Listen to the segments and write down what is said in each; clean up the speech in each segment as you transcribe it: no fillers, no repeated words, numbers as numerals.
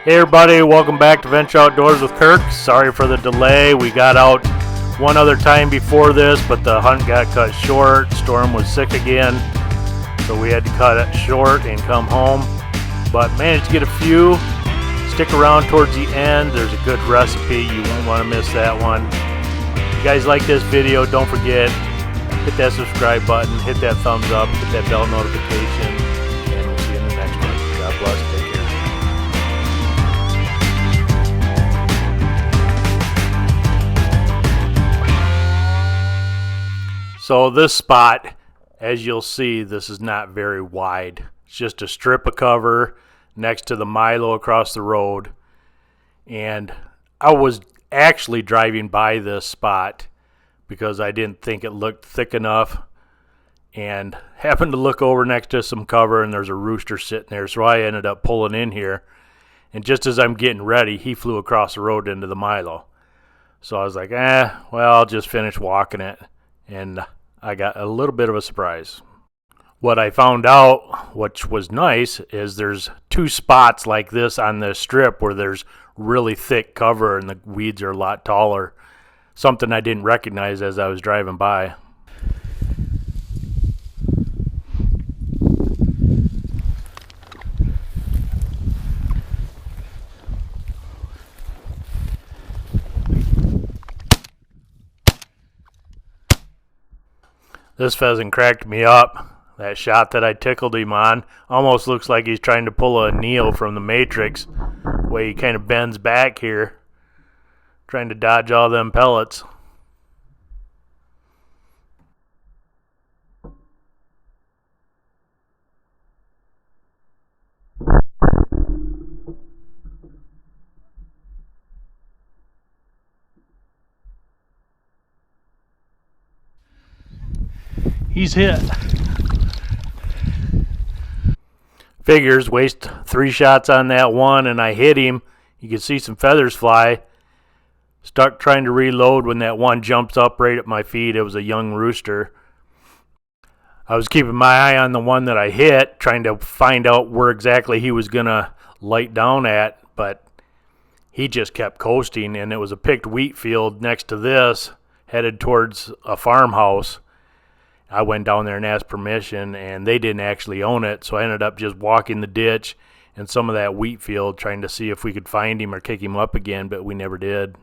Hey everybody, welcome back to Venture Outdoors with Kirk. Sorry for the delay. We got out one other time before this, but the hunt got cut short. Storm was sick again, so we had to cut it short and come home. But managed to get a few. Stick around towards the end. There's a good recipe. You won't want to miss that one. If you guys like this video, don't forget, hit that subscribe button, hit that thumbs up, hit that bell notification, and we'll see you in the next one. God bless. Take care. So this spot, as you'll see, this is not very wide. It's just a strip of cover next to the Milo across the road. And I was actually driving by this spot because I didn't think it looked thick enough, and happened to look over next to some cover and there's a rooster sitting there. So I ended up pulling in here, and just as I'm getting ready, he flew across the road into the Milo. So I was like, well, I'll just finish walking it. And I got a little bit of a surprise. What I found out, which was nice, is there's two spots like this on this strip where there's really thick cover and the weeds are a lot taller. Something I didn't recognize as I was driving by. This pheasant cracked me up. That shot that I tickled him on almost looks like he's trying to pull a Neo from the Matrix. The way he kind of bends back here, trying to dodge all them pellets. He's hit. Figures, waste 3 shots on that one, and I hit him. You can see some feathers fly. Stuck trying to reload when that one jumps up right at my feet. It was a young rooster. I was keeping my eye on the one that I hit, trying to find out where exactly he was going to light down at, but he just kept coasting, and it was a picked wheat field next to this, headed towards a farmhouse. I went down there and asked permission, and they didn't actually own it, so I ended up just walking the ditch and some of that wheat field trying to see if we could find him or kick him up again, but we never did.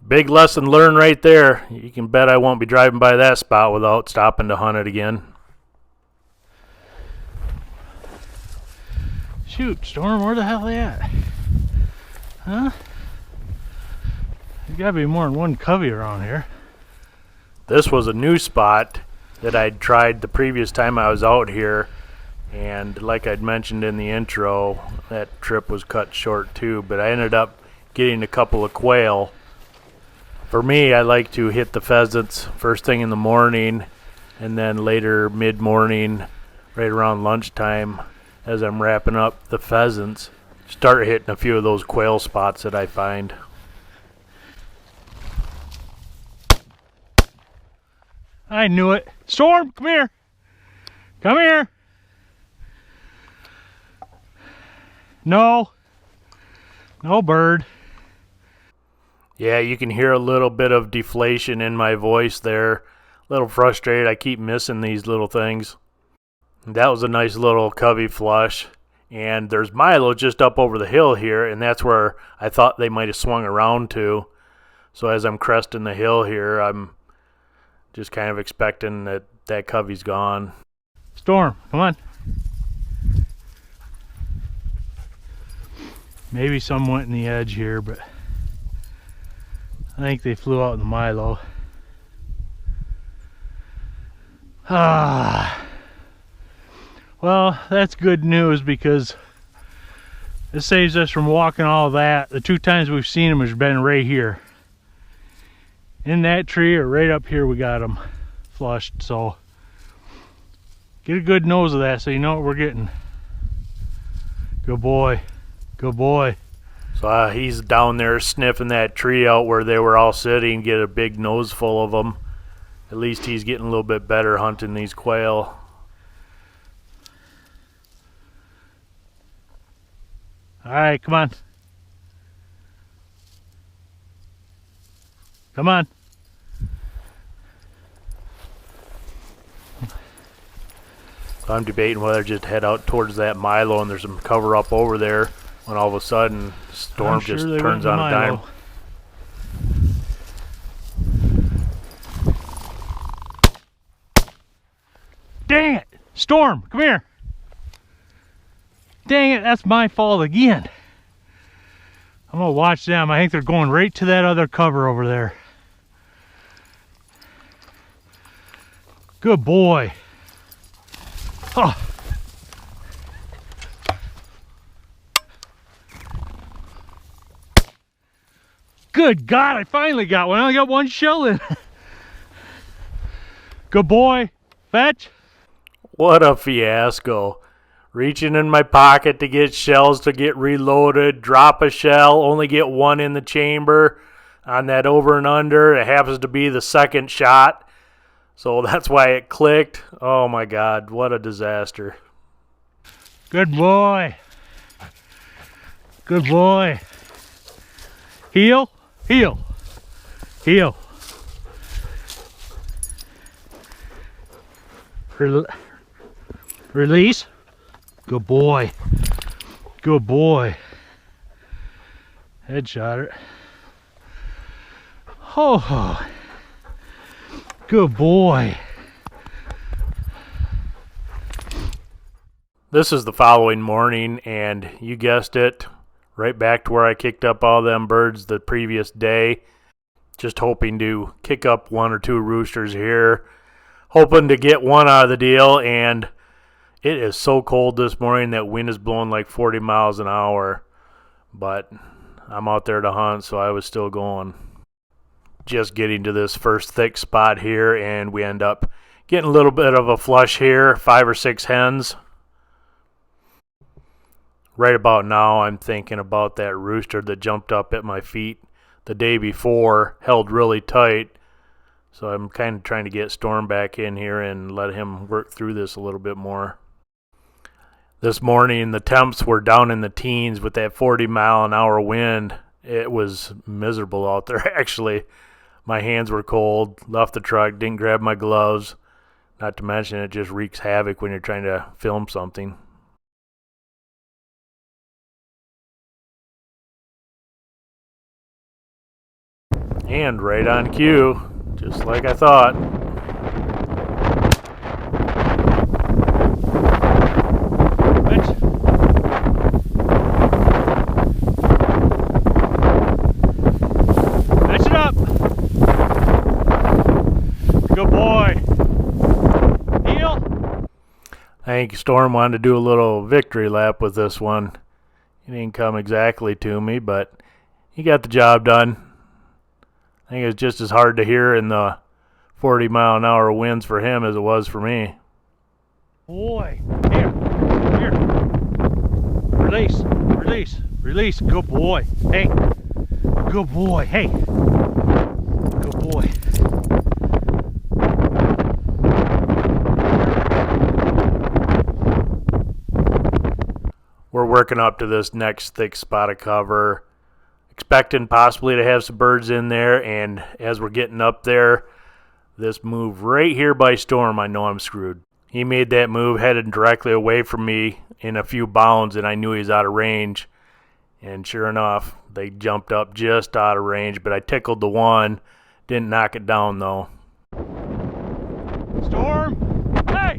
Big lesson learned right there. You can bet I won't be driving by that spot without stopping to hunt it again. Shoot, Storm, where the hell are they at? Huh? There's gotta be more than one covey around here. This was a new spot that I'd tried the previous time I was out here, and like I'd mentioned in the intro, that trip was cut short too, but I ended up getting a couple of quail. For me, I like to hit the pheasants first thing in the morning, and then later mid-morning, right around lunchtime, as I'm wrapping up the pheasants, start hitting a few of those quail spots that I find. I knew it. Storm, come here. Come here. No. No bird. Yeah, you can hear a little bit of deflation in my voice there. A little frustrated. I keep missing these little things. That was a nice little covey flush. And there's Milo just up over the hill here, and that's where I thought they might have swung around to. So as I'm cresting the hill here, I'm just kind of expecting that that covey's gone. Storm, come on. Maybe some went in the edge here, but I think they flew out in the Milo. Well, that's good news because this saves us from walking all that. The 2 times we've seen them has been right here. In that tree or right up here we got them flushed, so get a good nose of that so you know what we're getting. Good boy. Good boy. So he's down there sniffing that tree out where they were all sitting, get a big nose full of them. At least he's getting a little bit better hunting these quail. All right, come on. Come on. So I'm debating whether to just head out towards that Milo, and there's some cover up over there, when all of a sudden storm just turns on a dime. Dang it! Storm, come here! Dang it, that's my fault again. I'm gonna watch them. I think they're going right to that other cover over there. Good boy. Oh. Good God, I finally got one. I only got one shell in. Good boy. Fetch. What a fiasco. Reaching in my pocket to get shells to get reloaded, drop a shell, only get one in the chamber on that over and under. It happens to be the second shot, so that's why it clicked. Oh my God, what a disaster. Good boy. Good boy. Heel, heel, heel. Release. Good boy. Good boy. Headshot it. Oh, good boy. This is the following morning, and you guessed it, right back to where I kicked up all them birds the previous day. Just hoping to kick up one or two roosters here. Hoping to get one out of the deal, and it is so cold this morning that wind is blowing like 40 miles an hour. But I'm out there to hunt, so I was still going. Just getting to this first thick spot here, and we end up getting a little bit of a flush here, 5 or 6 hens. Right about now, I'm thinking about that rooster that jumped up at my feet the day before, held really tight. So I'm kind of trying to get Storm back in here and let him work through this a little bit more. This morning, the temps were down in the teens with that 40-mile-an-hour wind. It was miserable out there, actually. My hands were cold, left the truck, didn't grab my gloves. Not to mention, it just wreaks havoc when you're trying to film something. And right on cue, just like I thought. Fetch it up. Good boy. Heel. I think Storm wanted to do a little victory lap with this one. He didn't come exactly to me, but he got the job done. I think it was just as hard to hear in the 40-mile-an-hour winds for him as it was for me. Boy, here, here. Release, release, release. Good boy. Hey, good boy. Hey, good boy. We're working up to this next thick spot of cover. Expecting possibly to have some birds in there, and as we're getting up there, this move right here by Storm, I know I'm screwed. He made that move, headed directly away from me in a few bounds, and I knew he was out of range. And sure enough, they jumped up just out of range, but I tickled the one. Didn't knock it down, though. Storm! Hey!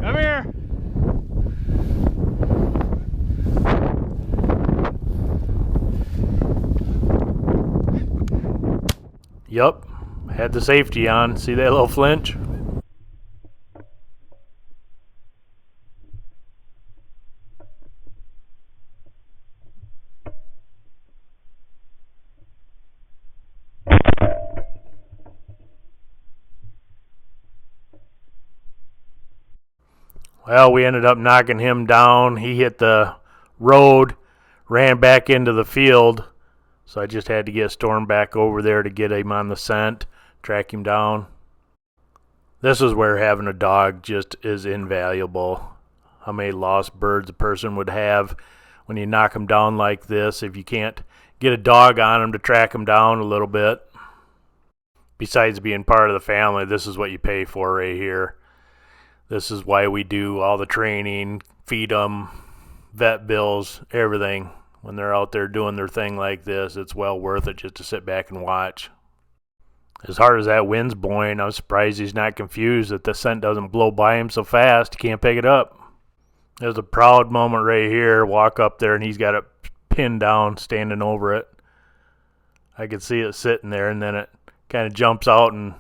Come here! Yup, had the safety on. See that little flinch? Well, we ended up knocking him down. He hit the road, ran back into the field. So I just had to get Storm back over there to get him on the scent, track him down. This is where having a dog just is invaluable. How many lost birds a person would have when you knock them down like this if you can't get a dog on them to track them down a little bit. Besides being part of the family, this is what you pay for right here. This is why we do all the training, feed them, vet bills, everything. When they're out there doing their thing like this, it's well worth it just to sit back and watch. As hard as that wind's blowing, I'm surprised he's not confused that the scent doesn't blow by him so fast he can't pick it up. There's a proud moment right here. Walk up there and he's got it pinned down, standing over it. I can see it sitting there, and then it kind of jumps out and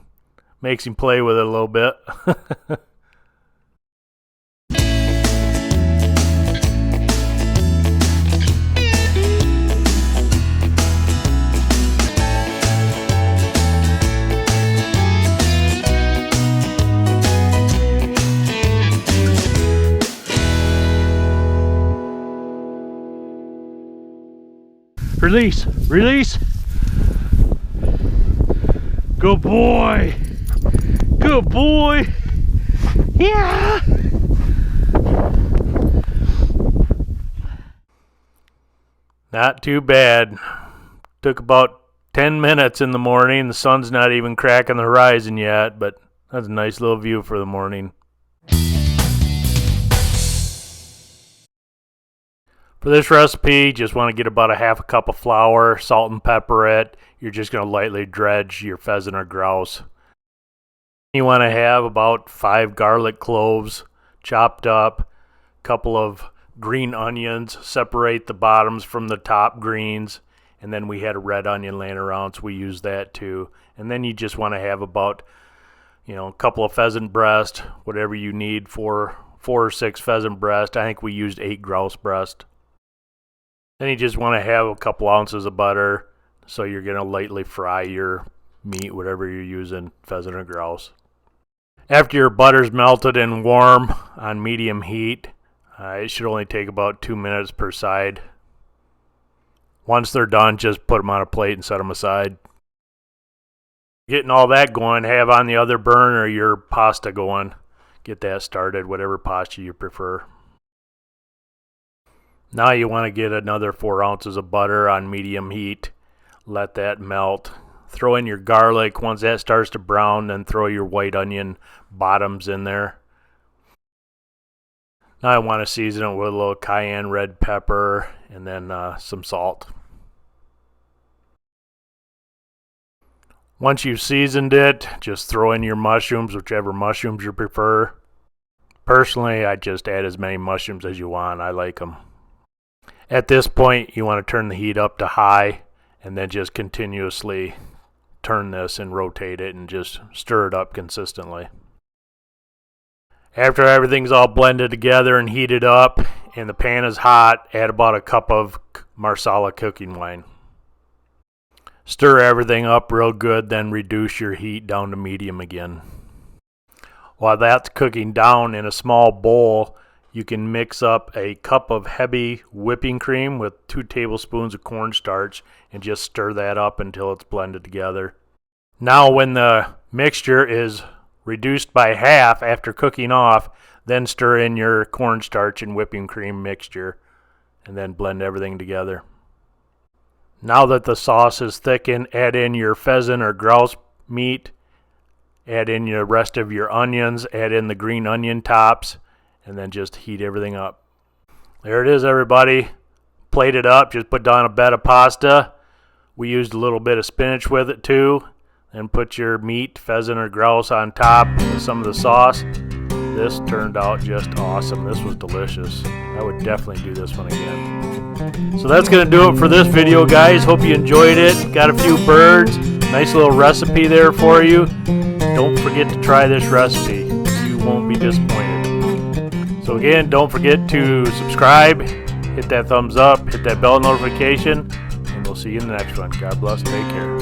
makes him play with it a little bit. Release! Release! Good boy! Good boy! Yeah! Not too bad. Took about 10 minutes in the morning. The sun's not even cracking the horizon yet, but that's a nice little view for the morning. For this recipe, just want to get about a half a cup of flour, salt and pepper it. You're just going to lightly dredge your pheasant or grouse. You want to have about 5 garlic cloves chopped up, a couple of green onions, separate the bottoms from the top greens, and then we had a red onion laying around, so we used that too. And then you just want to have about, a couple of pheasant breast, whatever you need for 4 or 6 pheasant breast. I think we used 8 grouse breast. Then you just want to have a couple ounces of butter, so you're going to lightly fry your meat, whatever you're using, pheasant or grouse. After your butter's melted and warm on medium heat, it should only take about 2 minutes per side. Once they're done, just put them on a plate and set them aside. Getting all that going, have on the other burner your pasta going. Get that started, whatever pasta you prefer. Now you want to get another 4 ounces of butter on medium heat. Let that melt. Throw in your garlic. Once that starts to brown, then throw your white onion bottoms in there. Now I want to season it with a little cayenne red pepper and then some salt. Once you've seasoned it, just throw in your mushrooms, whichever mushrooms you prefer. Personally, I just add as many mushrooms as you want. I like them. At this point, you want to turn the heat up to high and then just continuously turn this and rotate it and just stir it up consistently. After everything's all blended together and heated up and the pan is hot, add about a cup of Marsala cooking wine. Stir everything up real good, then reduce your heat down to medium again. While that's cooking down in a small bowl, you can mix up a cup of heavy whipping cream with 2 tablespoons of cornstarch and just stir that up until it's blended together. Now when the mixture is reduced by half after cooking off, then stir in your cornstarch and whipping cream mixture and then blend everything together. Now that the sauce is thickened, add in your pheasant or grouse meat, add in the rest of your onions, add in the green onion tops, and then just heat everything up. There it is, everybody. Plate it up, just put down a bed of pasta. We used a little bit of spinach with it too. And put your meat, pheasant or grouse, on top with some of the sauce. This turned out just awesome. This was delicious. I would definitely do this one again. So that's going to do it for this video, guys. Hope you enjoyed it. Got a few birds. Nice little recipe there for you. Don't forget to try this recipe. You won't be disappointed. So again, don't forget to subscribe, hit that thumbs up, hit that bell notification, and we'll see you in the next one. God bless. Take care.